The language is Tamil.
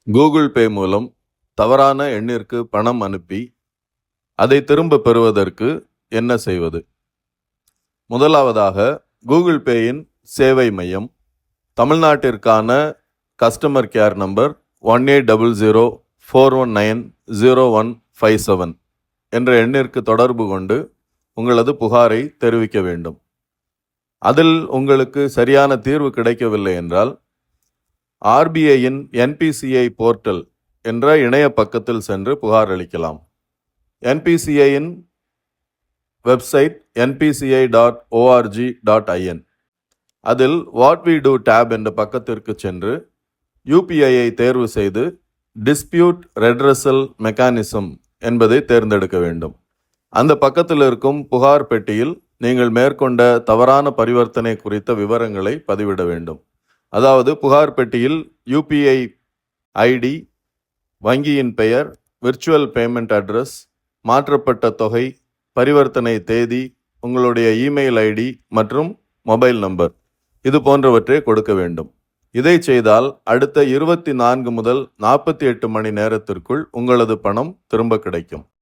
கூகுள் பே மூலம் தவறான எண்ணிற்கு பணம் அனுப்பி அதை திரும்ப பெறுவதற்கு என்ன செய்வது? முதலாவதாக கூகுள் பேயின் சேவை மையம் தமிழ்நாட்டிற்கான கஸ்டமர் கேர் நம்பர் 180041900157 என்ற எண்ணிற்கு தொடர்பு கொண்டு உங்களது புகாரை தெரிவிக்க வேண்டும். அதில் உங்களுக்கு சரியான தீர்வு கிடைக்கவில்லை என்றால் ஆர்பிஐயின் என்பிசிஐ போர்ட்டல் என்ற இணைய பக்கத்தில் சென்று புகார் அளிக்கலாம். என்பிசிஐயின் வெப்சைட் npci.org.in. அதில் வாட் வி டூ டேப் என்ற பக்கத்திற்கு சென்று யூபிஐயை தேர்வு செய்து டிஸ்பியூட் ரெட்ரஸல் மெக்கானிசம் என்பதை தேர்ந்தெடுக்க வேண்டும். அந்த பக்கத்தில் இருக்கும் புகார் பெட்டியில் நீங்கள் மேற்கொண்ட தவறான பரிவர்த்தனை குறித்த விவரங்களை பதிவிட வேண்டும். அதாவது புகார் பெட்டியில் யூபிஐ ஐடி, வங்கியின் பெயர், விர்ச்சுவல் பேமெண்ட் அட்ரஸ், மாற்றப்பட்ட தொகை, பரிவர்த்தனை தேதி, உங்களுடைய இமெயில் ஐடி மற்றும் மொபைல் நம்பர் இது போன்றவற்றை கொடுக்க வேண்டும். இதை செய்தால் அடுத்த 24 முதல் 48 மணி நேரத்திற்குள் உங்களது பணம் திரும்ப கிடைக்கும்.